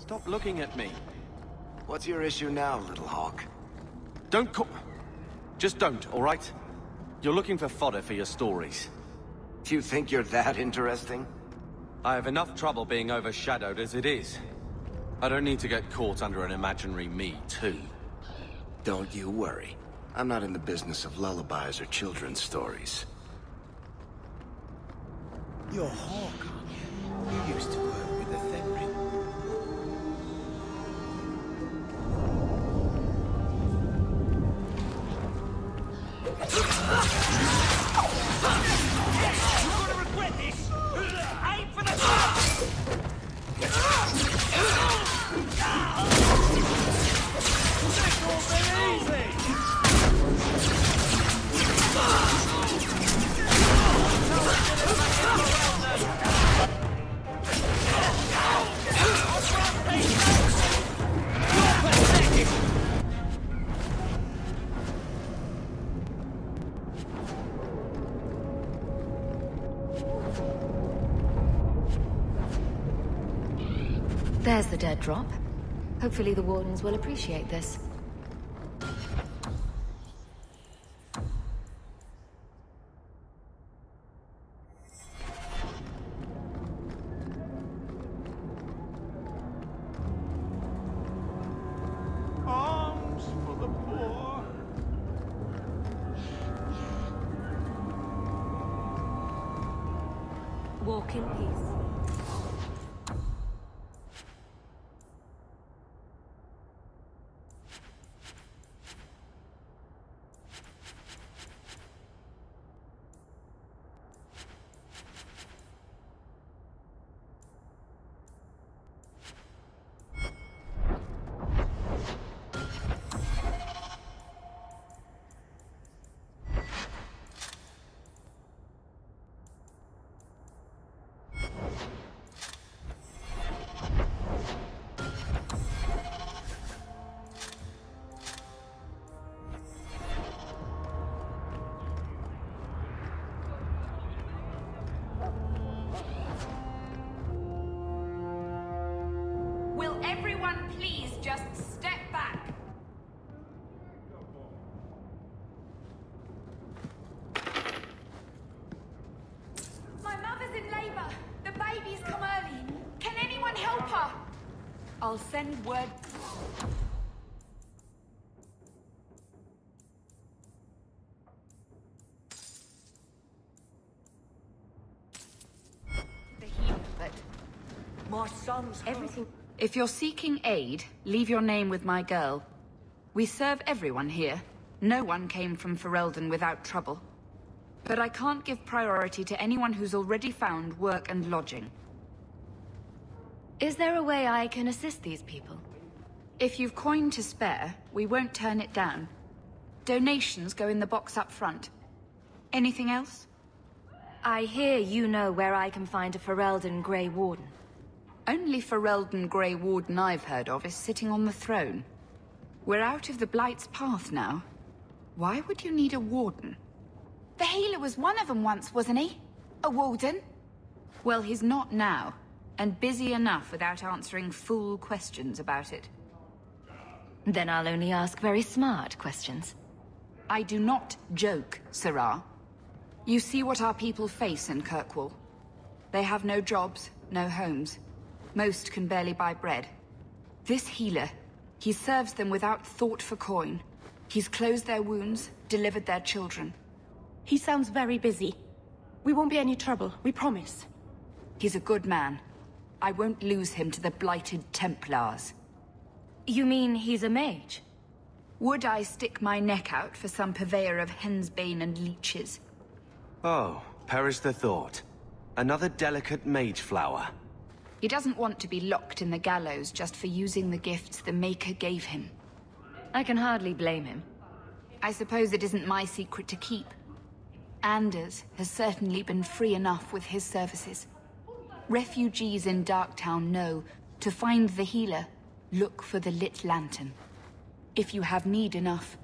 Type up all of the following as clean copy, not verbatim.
Stop looking at me. What's your issue now, little hawk? Don't call... Just don't, all right? You're looking for fodder for your stories. Do you think you're that interesting? I have enough trouble being overshadowed as it is. I don't need to get caught under an imaginary me, too. Don't you worry. I'm not in the business of lullabies or children's stories. You're Hawk, aren't you? You used to work with the Fenrir. You're gonna regret this! Aim for the top! That's all very easy! There's the dead drop. Hopefully the Wardens will appreciate this. Arms for the poor. Walk in peace. Will everyone please just step back? My mother's in labor. The baby's come early. Can anyone help her? I'll send word. The healer, but My son's hurt. everything. If you're seeking aid, leave your name with my girl. We serve everyone here. No one came from Ferelden without trouble. But I can't give priority to anyone who's already found work and lodging. Is there a way I can assist these people? If you've coin to spare, we won't turn it down. Donations go in the box up front. Anything else? I hear you know where I can find a Ferelden Grey Warden. Only Ferelden Grey Warden I've heard of is sitting on the throne. We're out of the Blight's path now. Why would you need a warden? The healer was one of them once, wasn't he? A warden? Well, he's not now, and busy enough without answering fool questions about it. Then I'll only ask very smart questions. I do not joke, Sirrah. You see what our people face in Kirkwall. They have no jobs, no homes. Most can barely buy bread. This healer, he serves them without thought for coin. He's closed their wounds, delivered their children. He sounds very busy. We won't be any trouble, we promise. He's a good man. I won't lose him to the blighted Templars. You mean he's a mage? Would I stick my neck out for some purveyor of hensbane and leeches? Oh, perish the thought. Another delicate mage flower. He doesn't want to be locked in the gallows just for using the gifts the Maker gave him. I can hardly blame him. I suppose it isn't my secret to keep. Anders has certainly been free enough with his services. Refugees in Darktown know to find the healer, look for the lit lantern. If you have need enough,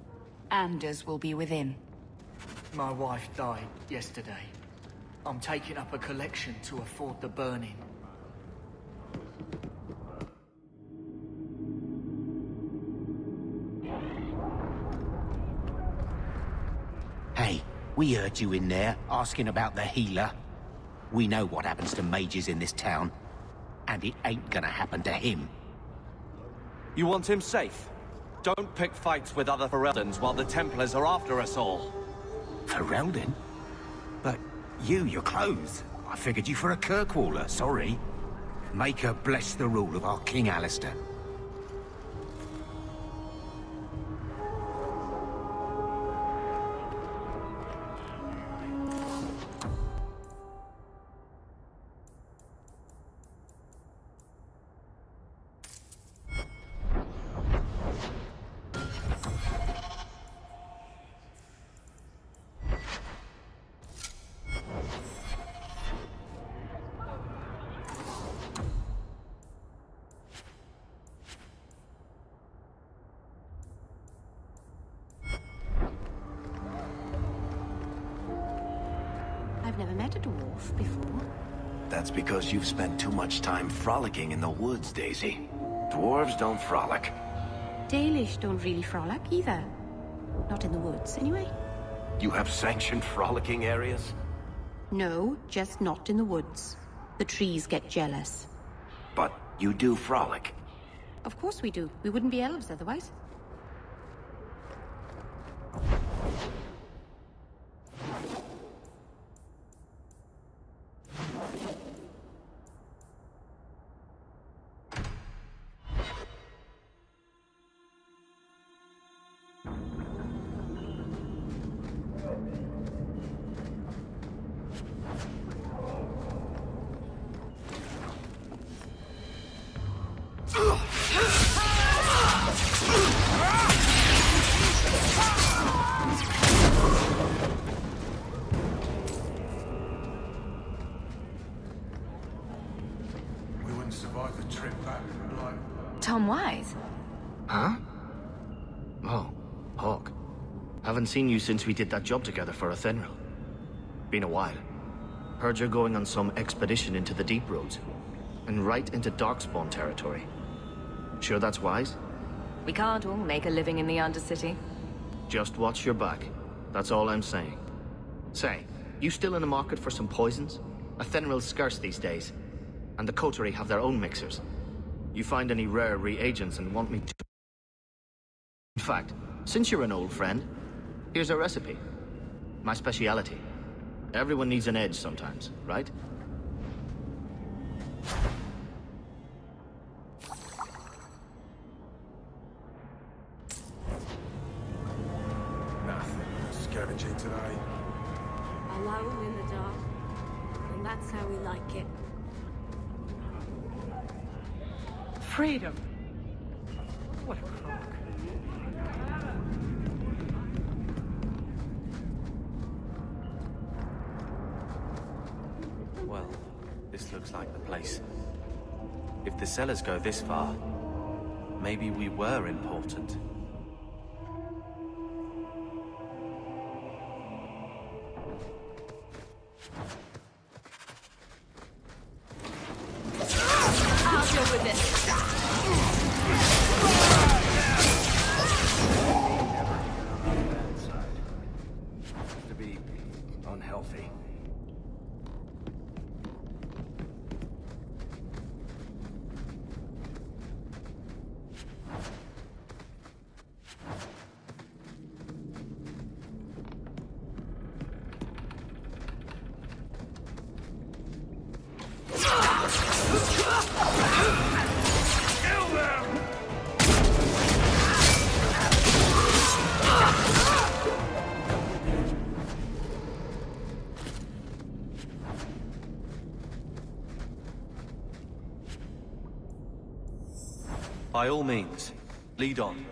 Anders will be within. My wife died yesterday. I'm taking up a collection to afford the burning. We heard you in there, asking about the healer. We know what happens to mages in this town, and it ain't gonna happen to him. You want him safe? Don't pick fights with other Fereldans while the Templars are after us all. Ferelden? But your clothes. I figured you for a Kirkwaller, sorry. Make her bless the rule of our King Alistair. I've never met a dwarf before. That's because you've spent too much time frolicking in the woods, Daisy. Dwarves don't frolic. Dalish don't really frolic either. Not in the woods, anyway. You have sanctioned frolicking areas? No, just not in the woods. The trees get jealous. But you do frolic. Of course we do. We wouldn't be elves otherwise. Tom Wise? Huh? Oh, Hawk. Haven't seen you since we did that job together for Athenril. Been a while. Heard you're going on some expedition into the Deep Roads. And right into Darkspawn territory. Sure that's wise? We can't all make a living in the Undercity. Just watch your back. That's all I'm saying. Say, you still in the market for some poisons? Athenril's scarce these days. And the coterie have their own mixers. You find any rare reagents and want me to... In fact, since you're an old friend, here's a recipe. My speciality. Everyone needs an edge sometimes, right? Nothing. Scavenging today. Alone in the dark. And that's how we like it. Freedom! What a crock. Well, this looks like the place. If the cellars go this far, maybe we were important. I'll deal with this. To be unhealthy. By all means, lead on.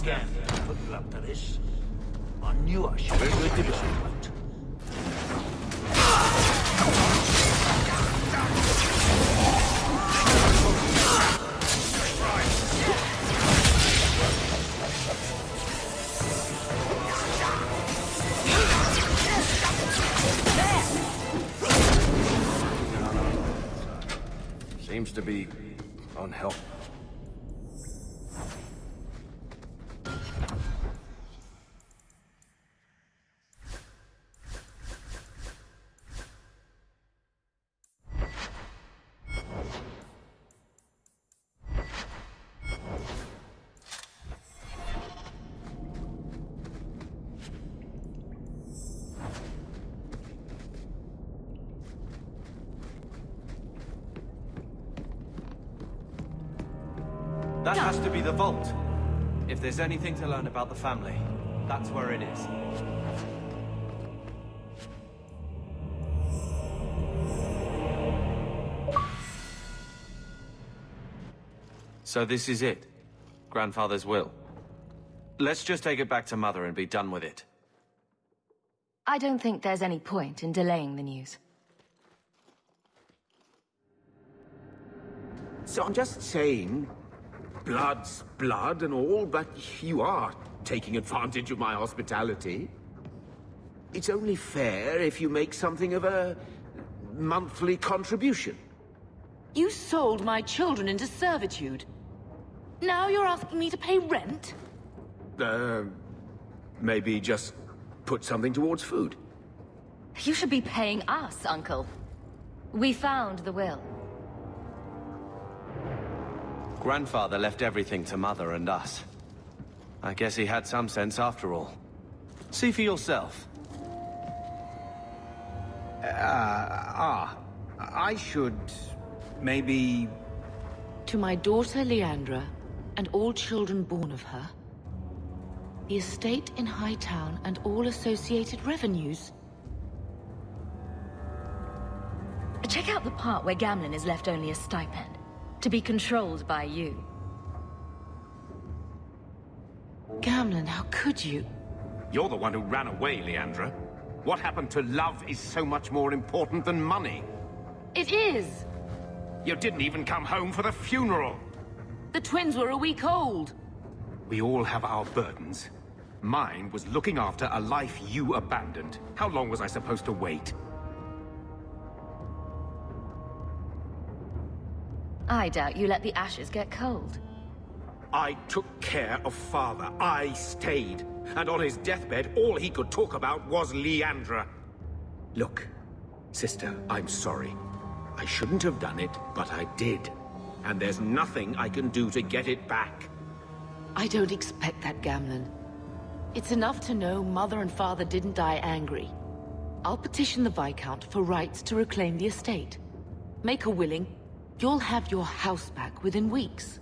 Stand put up to this. I knew I should have rid this out. Seems to be unhelpful. That has to be the vault. If there's anything to learn about the family, that's where it is. So this is it? Grandfather's will? Let's just take it back to Mother and be done with it. I don't think there's any point in delaying the news. So I'm just saying, blood's blood and all, but you are taking advantage of my hospitality. It's only fair if you make something of a monthly contribution. You sold my children into servitude. Now you're asking me to pay rent? Maybe just put something towards food. You should be paying us, Uncle. We found the will. Grandfather left everything to Mother and us. I guess he had some sense after all. See for yourself. I should... maybe... To my daughter Leandra, and all children born of her, the estate in Hightown and all associated revenues. Check out the part where Gamlen is left only a stipend, to be controlled by you. Gamlen, how could you? You're the one who ran away, Leandra. What happened to love is so much more important than money. It is! You didn't even come home for the funeral. The twins were a week old. We all have our burdens. Mine was looking after a life you abandoned. How long was I supposed to wait? I doubt you let the ashes get cold. I took care of Father. I stayed. And on his deathbed, all he could talk about was Leandra. Look, sister, I'm sorry. I shouldn't have done it, but I did. And there's nothing I can do to get it back. I don't expect that, Gamlen. It's enough to know Mother and Father didn't die angry. I'll petition the Viscount for rights to reclaim the estate. Make her willing, you'll have your house back within weeks.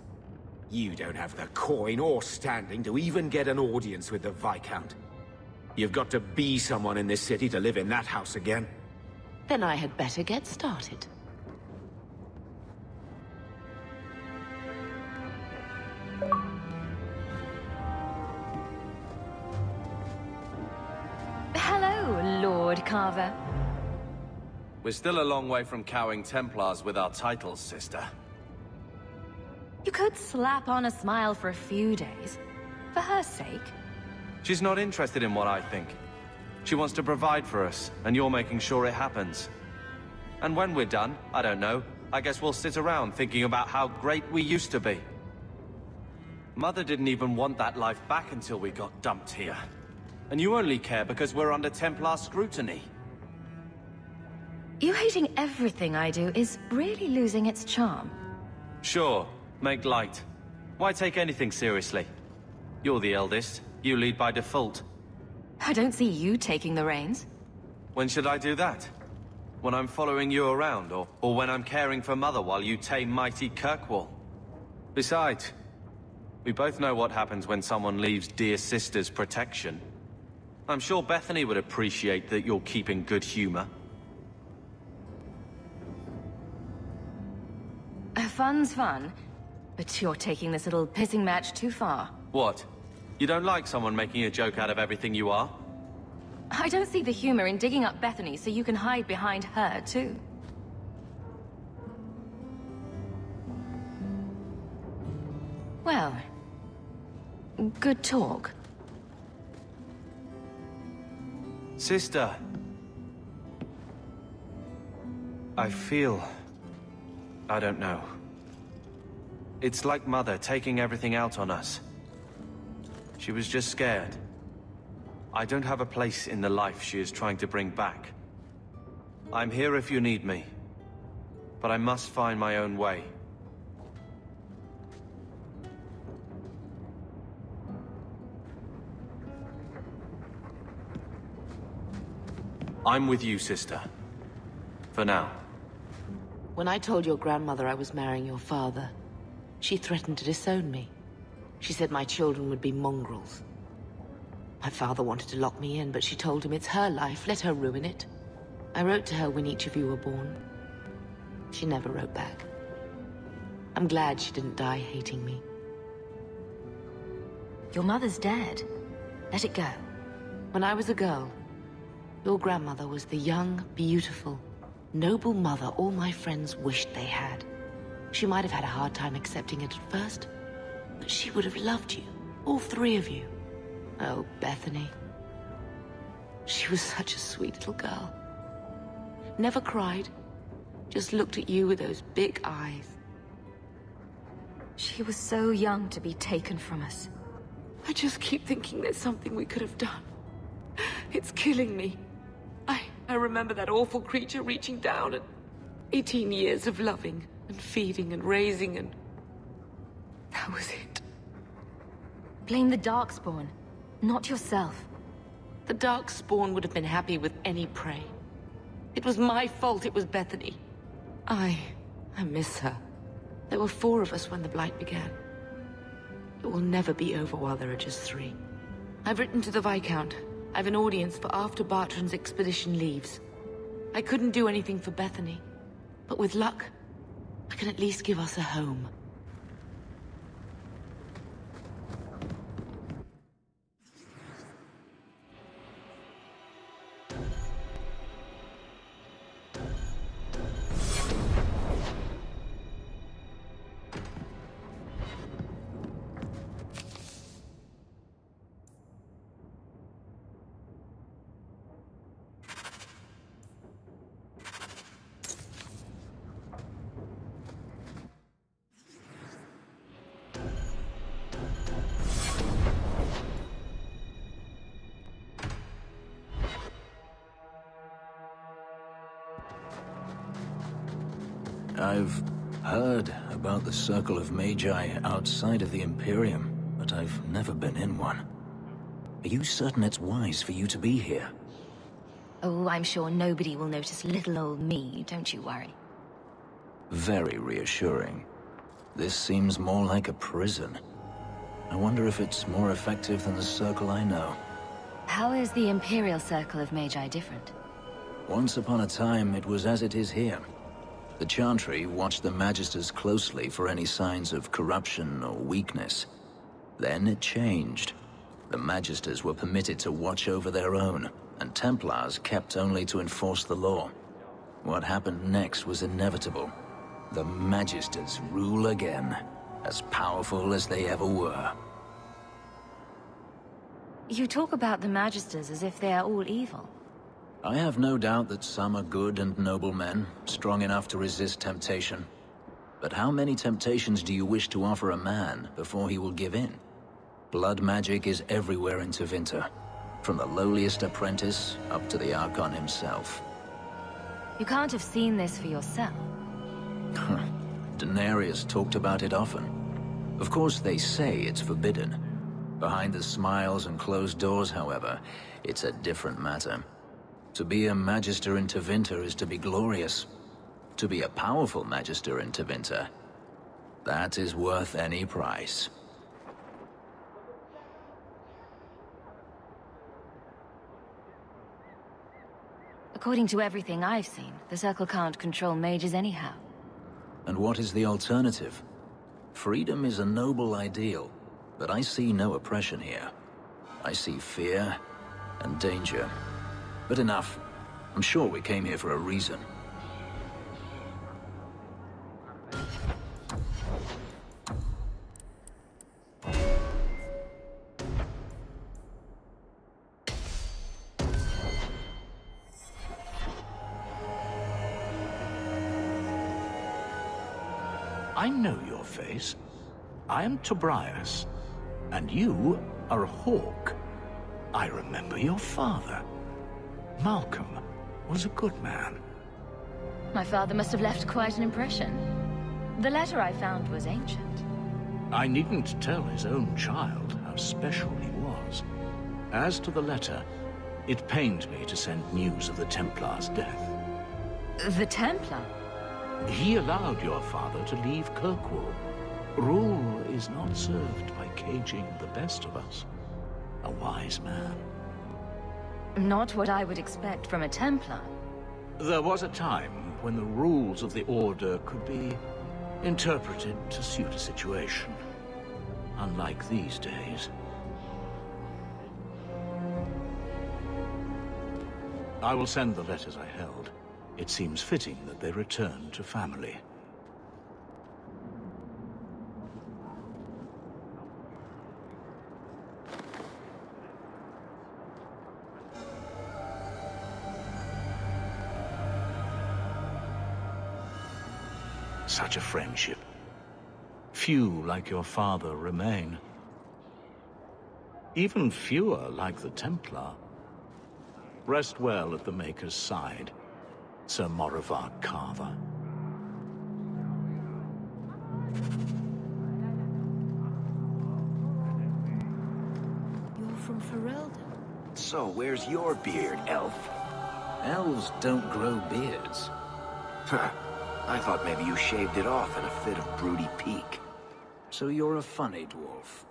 You don't have the coin or standing to even get an audience with the Viscount. You've got to be someone in this city to live in that house again. Then I had better get started. Hello, Lord Carver. We're still a long way from cowing Templars with our titles, sister. You could slap on a smile for a few days. For her sake. She's not interested in what I think. She wants to provide for us, and you're making sure it happens. And when we're done, I don't know, I guess we'll sit around thinking about how great we used to be. Mother didn't even want that life back until we got dumped here. And you only care because we're under Templar scrutiny. You hating everything I do is really losing its charm. Sure, make light. Why take anything seriously? You're the eldest. You lead by default. I don't see you taking the reins. When should I do that? When I'm following you around, or when I'm caring for Mother while you tame mighty Kirkwall? Besides, we both know what happens when someone leaves dear sister's protection. I'm sure Bethany would appreciate that you're keeping good humor. Fun's fun, but you're taking this little pissing match too far. What? You don't like someone making a joke out of everything you are? I don't see the humor in digging up Bethany so you can hide behind her, too. Well, good talk. Sister. I feel... I don't know. It's like Mother taking everything out on us. She was just scared. I don't have a place in the life she is trying to bring back. I'm here if you need me. But I must find my own way. I'm with you, sister. For now. When I told your grandmother I was marrying your father, she threatened to disown me. She said my children would be mongrels. My father wanted to lock me in, but she told him it's her life, let her ruin it. I wrote to her when each of you were born. She never wrote back. I'm glad she didn't die hating me. Your mother's dead. Let it go. When I was a girl, your grandmother was the young, beautiful, noble mother all my friends wished they had. She might have had a hard time accepting it at first, but she would have loved you, all three of you. Oh, Bethany. She was such a sweet little girl. Never cried, just looked at you with those big eyes. She was so young to be taken from us. I just keep thinking there's something we could have done. It's killing me. I remember that awful creature reaching down and 18 years of loving and feeding and raising and... that was it. Blame the Darkspawn, not yourself. The Darkspawn would have been happy with any prey. It was my fault it was Bethany. I miss her. There were 4 of us when the Blight began. It will never be over while there are just 3. I've written to the Viscount. I've an audience for after Bartrand's expedition leaves. I couldn't do anything for Bethany, but with luck, I can at least give us a home. I've heard about the Circle of Magi outside of the Imperium, but I've never been in one. Are you certain it's wise for you to be here? Oh, I'm sure nobody will notice little old me, don't you worry. Very reassuring. This seems more like a prison. I wonder if it's more effective than the Circle I know. How is the Imperial Circle of Magi different? Once upon a time, it was as it is here. The Chantry watched the Magisters closely for any signs of corruption or weakness. Then it changed. The Magisters were permitted to watch over their own, and Templars kept only to enforce the law. What happened next was inevitable. The Magisters rule again, as powerful as they ever were. You talk about the Magisters as if they are all evil. I have no doubt that some are good and noble men, strong enough to resist temptation. But how many temptations do you wish to offer a man before he will give in? Blood magic is everywhere in Tevinter, from the lowliest apprentice up to the Archon himself. You can't have seen this for yourself. Daenerys talked about it often. Of course they say it's forbidden. Behind the smiles and closed doors, however, it's a different matter. To be a Magister in Tevinter is to be glorious. To be a powerful Magister in Tevinter, that is worth any price. According to everything I've seen, the Circle can't control mages anyhow. And what is the alternative? Freedom is a noble ideal, but I see no oppression here. I see fear and danger. But enough. I'm sure we came here for a reason. I know your face. I am Tobias, and you are a hawk. I remember your father. Malcolm was a good man. My father must have left quite an impression. The letter I found was ancient. I needn't tell his own child how special he was. As to the letter, it pained me to send news of the Templar's death. The Templar? He allowed your father to leave Kirkwall. Rule is not served by caging the best of us. A wise man. Not what I would expect from a Templar. There was a time when the rules of the Order could be interpreted to suit a situation. Unlike these days. I will send the letters I held. It seems fitting that they return to family. Such a friendship. Few like your father remain. Even fewer like the Templar. Rest well at the Maker's side, Sir Morivar Carver. You're from Ferelden. So, where's your beard, elf? Elves don't grow beards. Huh. I thought maybe you shaved it off in a fit of broody pique. So you're a funny dwarf.